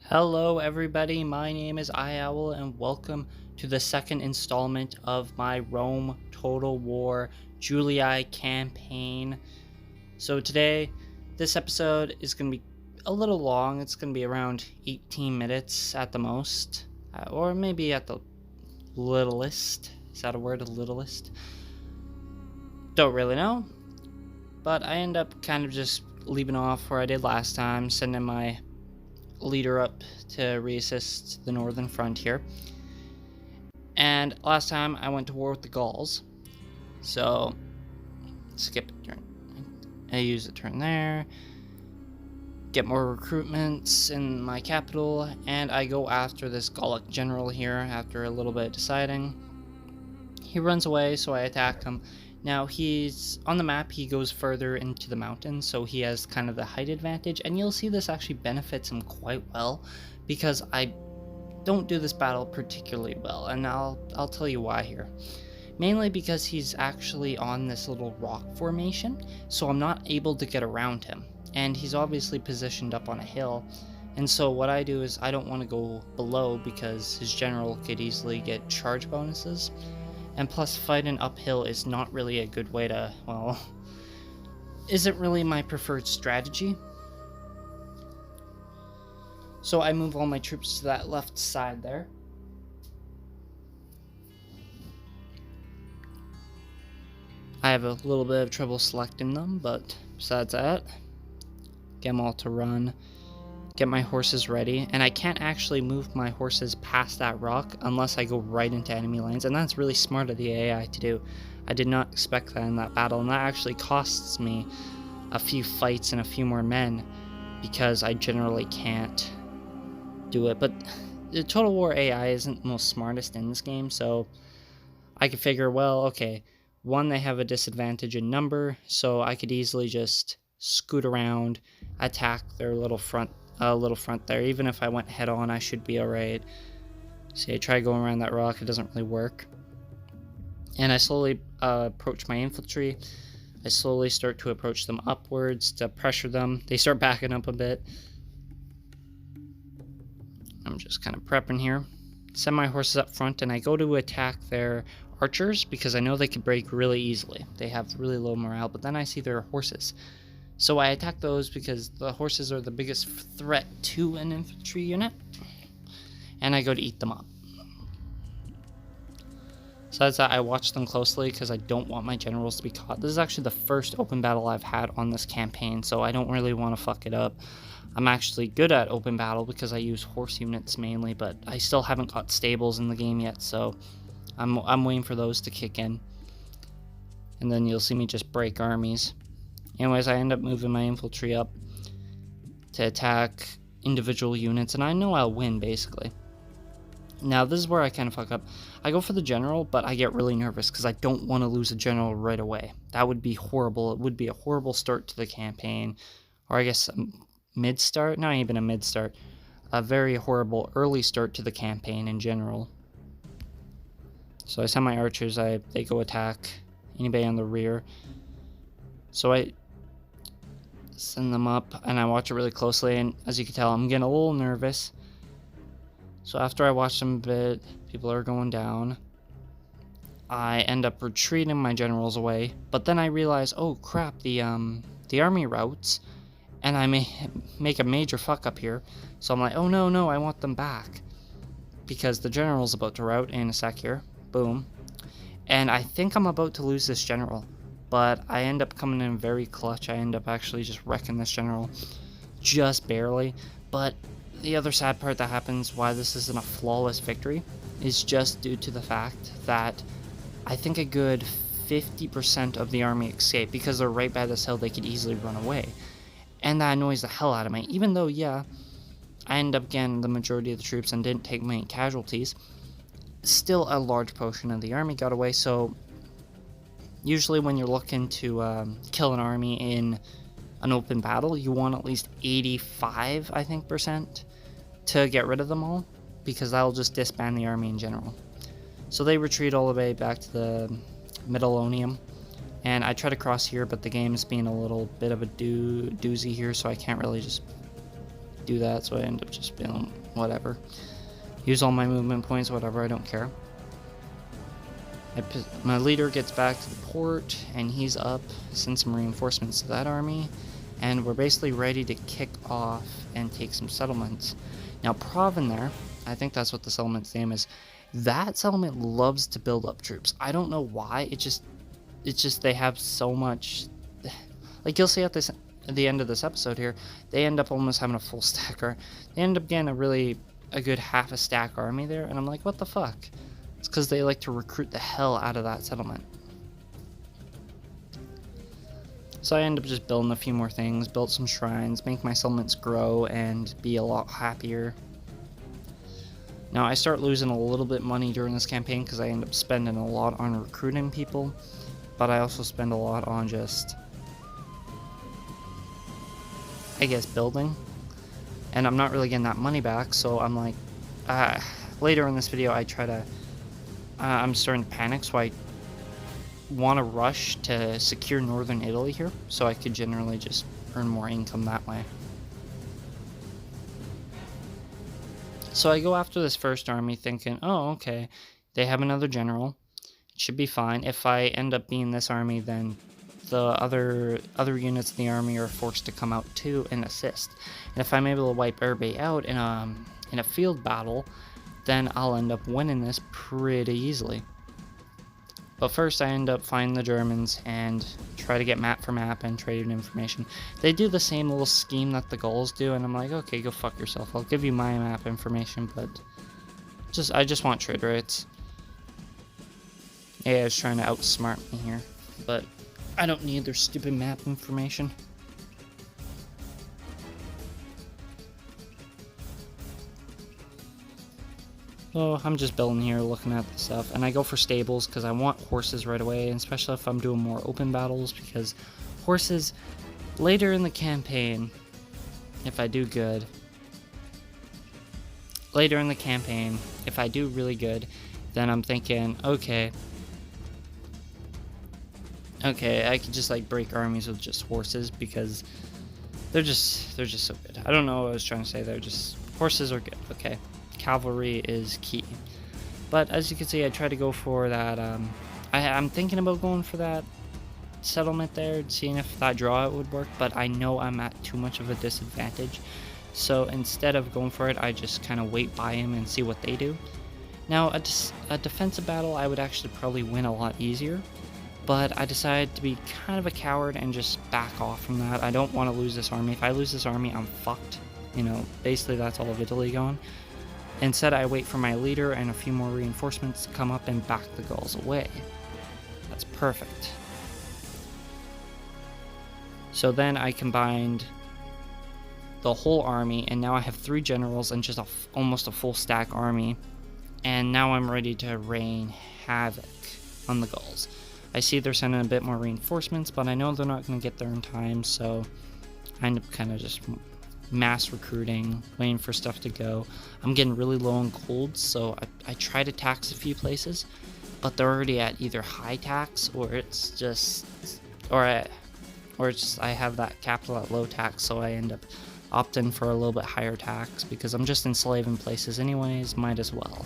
Hello everybody, my name is iOwl and welcome to the second installment of my Rome Total War Julii campaign. So today, this episode is going to be a little long. It's going to be around 18 minutes at the most, or maybe at the littlest. Is that a word, littlest? Don't really know, but I end up kind of just leaving off where I did last time, sending my leader up to reassist the northern frontier. And last time I went to war with the Gauls, so skip a turn. I use a turn there, get more recruitments in my capital, and I go after this Gallic general here after a little bit of deciding. He runs away, so I attack him. Now he's on the map, he goes further into the mountains, so he has kind of the height advantage, and you'll see this actually benefits him quite well because I don't do this battle particularly well, and I'll tell you why here. Mainly because he's actually on this little rock formation, so I'm not able to get around him, and he's obviously positioned up on a hill. And so what I do is I don't want to go below because his general could easily get charge bonuses. And plus, fighting uphill is not really a good way to, well, isn't really my preferred strategy. So I move all my troops to that left side there. I have a little bit of trouble selecting them, but besides that, get them all to run. Get my horses ready, and I can't actually move my horses past that rock unless I go right into enemy lanes, and that's really smart of the AI to do. I did not expect that in that battle, and that actually costs me a few fights and a few more men because I generally can't do it. But the Total War AI isn't the most smartest in this game, so I could figure, well, okay, one, they have a disadvantage in number, so I could easily just scoot around, attack their little front there. Even if I went head on, I should be alright. See, I try going around that rock, it doesn't really work. And I slowly approach my infantry. I slowly start to approach them upwards to pressure them. They start backing up a bit. I'm just kind of prepping here. Send my horses up front, and I go to attack their archers because I know they can break really easily. They have really low morale, but then I see their horses. So I attack those because the horses are the biggest threat to an infantry unit, and I go to eat them up. Besides that, I watch them closely because I don't want my generals to be caught. This is actually the first open battle I've had on this campaign, so I don't really want to fuck it up. I'm actually good at open battle because I use horse units mainly, but I still haven't got stables in the game yet, so I'm waiting for those to kick in. And then you'll see me just break armies. Anyways, I end up moving my infantry up to attack individual units, and I know I'll win, basically. Now, this is where I kind of fuck up. I go for the general, but I get really nervous because I don't want to lose a general right away. That would be horrible. It would be a horrible start to the campaign, or I guess a mid-start? Not even a mid-start. A very horrible early start to the campaign in general. So I send my archers, they go attack anybody on the rear. So I send them up, and I watch it really closely, and as you can tell, I'm getting a little nervous. So after I watch them a bit, people are going down. I end up retreating my generals away, but then I realize, oh crap, the army routes, and I may make a major fuck up here. So I'm like, oh no, I want them back, because the general's about to rout in a sec here. Boom. And I think I'm about to lose this general, but I end up coming in very clutch. I end up actually just wrecking this general, just barely. But the other sad part that happens, why this isn't a flawless victory, is just due to the fact that I think a good 50% of the army escaped because they're right by this hill. They could easily run away, and that annoys the hell out of me. Even though, yeah, I end up getting the majority of the troops and didn't take many casualties, still a large portion of the army got away. So usually when you're looking to kill an army in an open battle, you want at least 85, I think, percent to get rid of them all, because that'll just disband the army in general. So they retreat all the way back to the Middleonium, and I try to cross here, but the game's being a little bit of a doozy here, so I can't really just do that, so I end up just being whatever. Use all my movement points, whatever, I don't care. My leader gets back to the port, and he's up, send some reinforcements to that army, and we're basically ready to kick off and take some settlements. Now, Provin there, I think that's what the settlement's name is, that settlement loves to build up troops. I don't know why, it's just they have so much, like you'll see at the end of this episode here, they end up almost having a full stacker. They end up getting a good half a stack army there, and I'm like, what the fuck? It's because they like to recruit the hell out of that settlement. So I end up just building a few more things, built some shrines, make my settlements grow and be a lot happier. Now I start losing a little bit money during this campaign because I end up spending a lot on recruiting people, but I also spend a lot on just, I guess, building. And I'm not really getting that money back, so I'm like, later in this video I try to, I'm starting to panic, so I want to rush to secure northern Italy here, so I could generally just earn more income that way. So I go after this first army thinking, oh, okay, they have another general, it should be fine. If I end up being this army, then the other units of the army are forced to come out too and assist. And if I'm able to wipe everybody out in a field battle, then I'll end up winning this pretty easily. But first I end up finding the Germans and try to get map for map and trading information. They do the same little scheme that the Gauls do, and I'm like, okay, go fuck yourself. I'll give you my map information, but I just want trade rates. Yeah, it's trying to outsmart me here, but I don't need their stupid map information. So I'm just building here, looking at the stuff, and I go for stables because I want horses right away, and especially if I'm doing more open battles, because horses later in the campaign, if I do good, later in the campaign, if I do really good, then I'm thinking, okay, I could just like break armies with just horses because they're just so good. I don't know what I was trying to say. Horses are good. Okay. Cavalry is key, but as you can see, I try to go for that. I'm thinking about going for that settlement there, seeing if that draw would work, but I know I'm at too much of a disadvantage, so instead of going for it, I just kind of wait by him and see what they do. Now a defensive battle I would actually probably win a lot easier, but I decided to be kind of a coward and just back off from that. I don't want to lose this army. If I lose this army, I'm fucked. You know, basically that's all of Italy gone. Instead, I wait for my leader and a few more reinforcements to come up and back the Gauls away. That's perfect. So then I combined the whole army, and now I have 3 generals and just almost a full stack army. And now I'm ready to rain havoc on the Gauls. I see they're sending a bit more reinforcements, but I know they're not going to get there in time, so I end up kind of just mass recruiting, waiting for stuff to go. I'm getting really low on gold, so I try to tax a few places, but they're already at either high tax or it's just I have that capital at low tax, so I end up opting for a little bit higher tax because I'm just enslaving places anyways, might as well.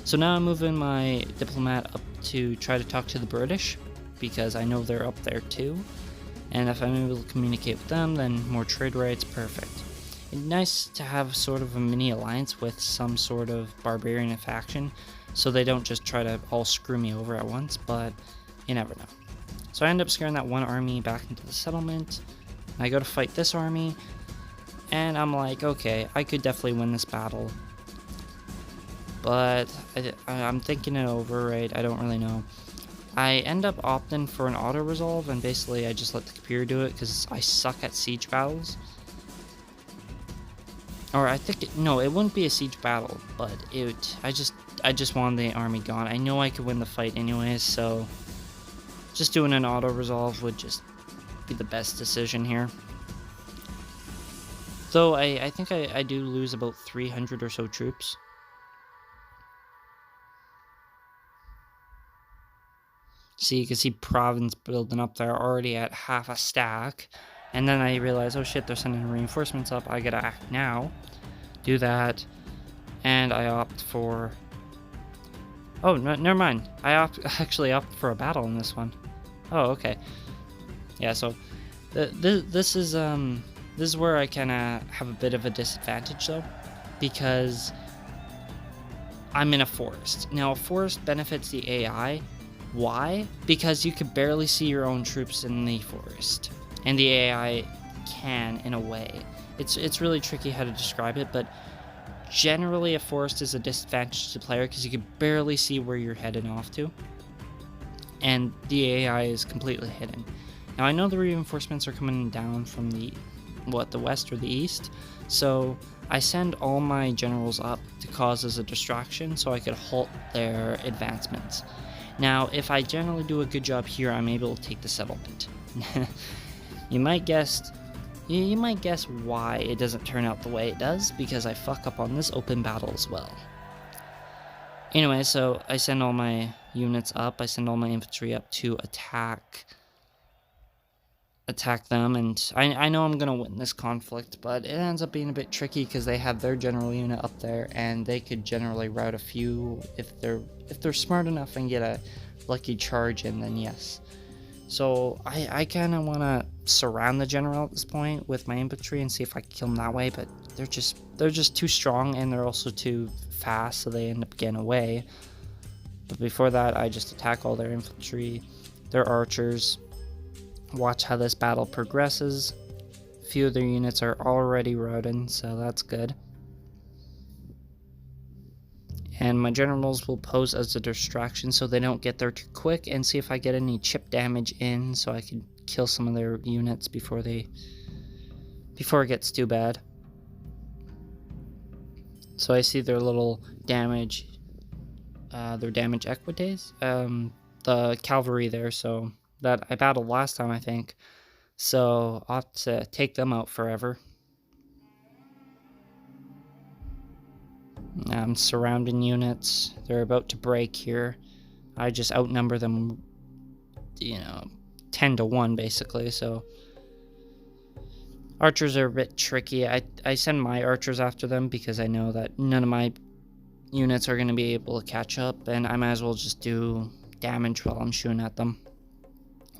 So now I'm moving my diplomat up to try to talk to the British because I know they're up there too. And if I'm able to communicate with them, then more trade rights, perfect. It's nice to have sort of a mini alliance with some sort of barbarian faction, so they don't just try to all screw me over at once, but you never know. So I end up scaring that one army back into the settlement. I go to fight this army, and I'm like, okay, I could definitely win this battle. But I'm thinking it over, right? I don't really know. I end up opting for an auto-resolve, and basically I just let the computer do it because I suck at siege battles. Or I think, no, it wouldn't be a siege battle, but I just wanted the army gone. I know I could win the fight anyways, so just doing an auto-resolve would just be the best decision here. Though I think I do lose about 300 or so troops. See, you can see Province building up there already at half a stack. And then I realize, oh shit, they're sending reinforcements up. I gotta act now. Do that. And I opt for... Oh, no, never mind. I actually opt for a battle in this one. Oh, okay. Yeah, so this is where I kind of have a bit of a disadvantage though, because I'm in a forest. Now, a forest benefits the AI. Why? Because you could barely see your own troops in the forest, and the AI can in a way. It's really tricky how to describe it, but generally a forest is a disadvantage to the player because you can barely see where you're heading off to, and the AI is completely hidden. Now, I know the reinforcements are coming down from the west or the east, so I send all my generals up to cause as a distraction so I could halt their advancements. Now, if I generally do a good job here, I'm able to take the settlement. You might guess why it doesn't turn out the way it does, because I fuck up on this open battle as well. Anyway, so I send all my units up, I send all my infantry up to attack them, and I know I'm gonna win this conflict, but it ends up being a bit tricky because they have their general unit up there, and they could generally rout a few if they're smart enough and get a lucky charge in, then yes. So I kind of want to surround the general at this point with my infantry and see if I can kill them that way, but they're just too strong, and they're also too fast, so they end up getting away. But before that, I just attack all their infantry, their archers. Watch how this battle progresses. A few of their units are already routed, so that's good. And my generals will pose as a distraction so they don't get there too quick, and see if I get any chip damage in so I can kill some of their units before it gets too bad. So I see their little damage, their damage equites, the cavalry there, so that I battled last time, I think. So I'll have to take them out forever. I'm surrounding units. They're about to break here. I just outnumber them, 10 to 1 basically, so archers are a bit tricky. I send my archers after them because I know that none of my units are going to be able to catch up, and I might as well just do damage while I'm shooting at them.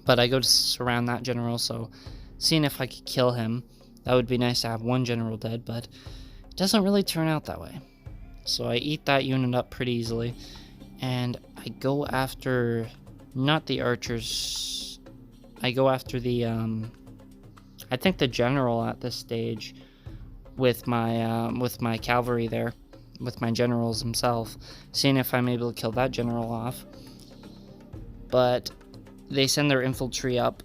But I go to surround that general, so seeing if I could kill him. That would be nice to have one general dead, but it doesn't really turn out that way. So I eat that unit up pretty easily, and I go after, not the archers, I go after the, I think the general at this stage with my cavalry there, with my generals himself, seeing if I'm able to kill that general off. But they send their infantry up,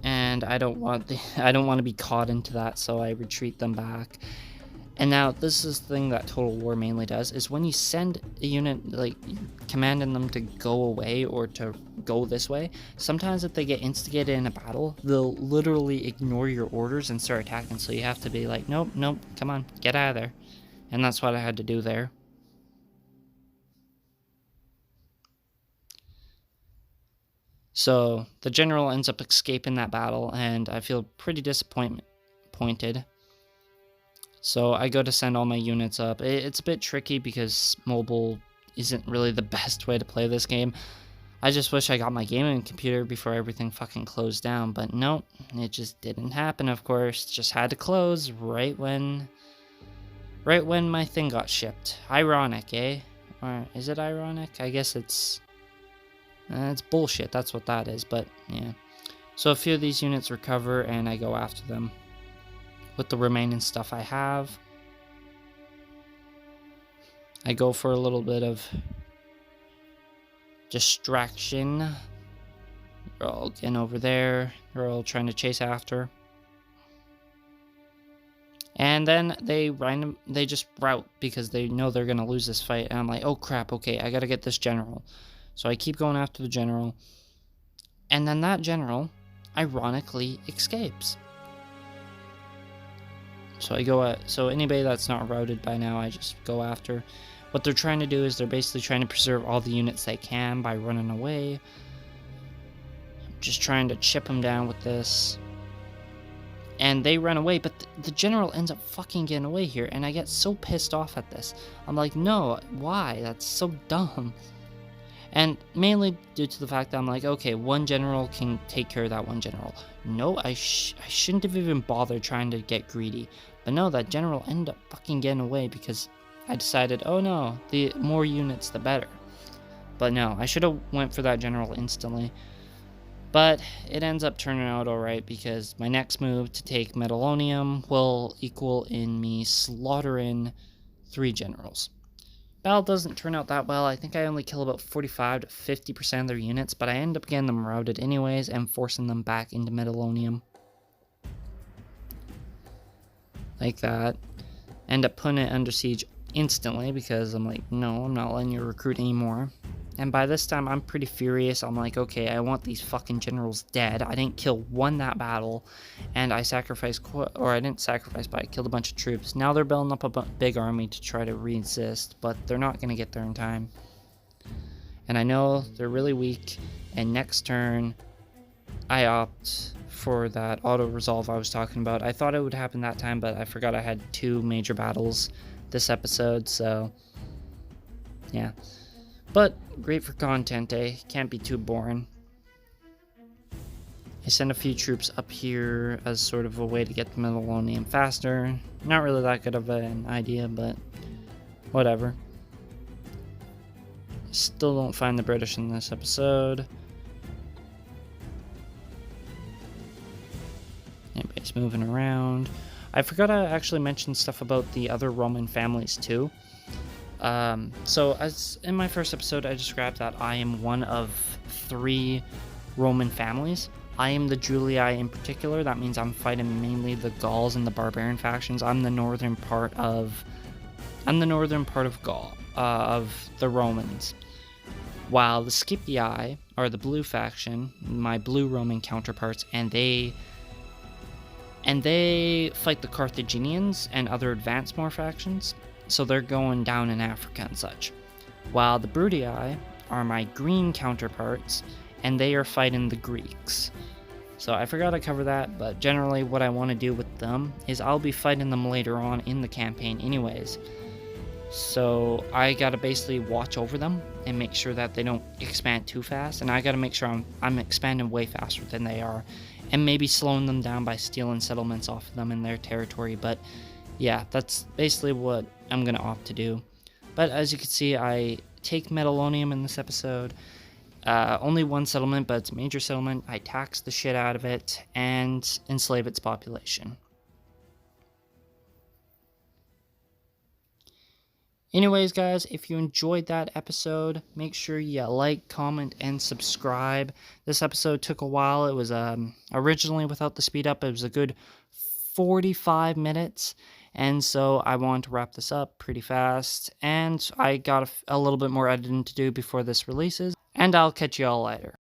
and I don't want to be caught into that, so I retreat them back. And now this is the thing that Total War mainly does, is when you send a unit, like commanding them to go away or to go this way, sometimes if they get instigated in a battle, they'll literally ignore your orders and start attacking, so you have to be like, nope, come on, get out of there. And that's what I had to do there. So the general ends up escaping that battle, and I feel pretty disappointed. So I go to send all my units up. It's a bit tricky because mobile isn't really the best way to play this game. I just wish I got my gaming computer before everything fucking closed down, but nope, it just didn't happen, of course. Just had to close right when my thing got shipped. Ironic, eh? Or is it ironic? I guess it's bullshit, that's what that is, but yeah. So a few of these units recover, and I go after them with the remaining stuff I have. I go for a little bit of distraction. They're all getting over there. They're all trying to chase after. And then they just rout because they know they're going to lose this fight. And I'm like, oh crap, okay, I got to get this general. So I keep going after the general. And then that general, ironically, escapes. So I go at, so anybody that's not routed by now, I just go after. What they're trying to do is they're basically trying to preserve all the units they can by running away. I'm just trying to chip them down with this. and they run away, but the general ends up fucking getting away here, and I get so pissed off at this. I'm like, no, why? That's so dumb. And mainly due to the fact that I'm like, okay, one general can take care of that one general. No, I shouldn't have even bothered trying to get greedy. But no, that general ended up fucking getting away because I decided, oh no, the more units, the better. But no, I should have went for that general instantly. But it ends up turning out alright because my next move to take Metallonium will equal in me slaughtering 3 generals. Battle doesn't turn out that well. I think I only kill about 45 to 50% of their units, but I end up getting them routed anyways and forcing them back into Metallonium. Like that. End up putting it under siege instantly because I'm like, no, I'm not letting you recruit anymore. And by this time, I'm pretty furious. I'm like, okay, I want these fucking generals dead. I didn't kill one that battle, and I sacrificed, or I didn't sacrifice, but I killed a bunch of troops. Now they're building up a big army to try to resist, but they're not going to get there in time. And I know they're really weak, and next turn, I opt for that auto-resolve I was talking about. I thought it would happen that time, but I forgot I had 2 major battles this episode, so yeah. But great for content, eh? Can't be too boring. I send a few troops up here as sort of a way to get the Metallonium faster. Not really that good of an idea, but whatever. Still don't find the British in this episode. Anybody's moving around. I forgot to actually mention stuff about the other Roman families too. So as in my first episode, I described that I am one of 3 Roman families. I am the Julii in particular. That means I'm fighting mainly the Gauls and the barbarian factions. I'm the northern part of Gaul, of the Romans. While the Scipii are the blue faction, my blue Roman counterparts, and they fight the Carthaginians and other advanced more factions. So they're going down in Africa and such. While the Brutii are my green counterparts, and they are fighting the Greeks. So I forgot to cover that, but generally what I want to do with them is I'll be fighting them later on in the campaign anyways. So I gotta basically watch over them and make sure that they don't expand too fast, and I gotta make sure I'm expanding way faster than they are, and maybe slowing them down by stealing settlements off of them in their territory. But yeah, that's basically what I'm going to opt to do. But as you can see, I take Metallonium in this episode. Only one settlement, but it's a major settlement. I tax the shit out of it and enslave its population. Anyways, guys, if you enjoyed that episode, make sure you like, comment, and subscribe. This episode took a while. It was originally without the speed up. It was a good 45 minutes. And so I want to wrap this up pretty fast, and I got a little bit more editing to do before this releases, and I'll catch you all later.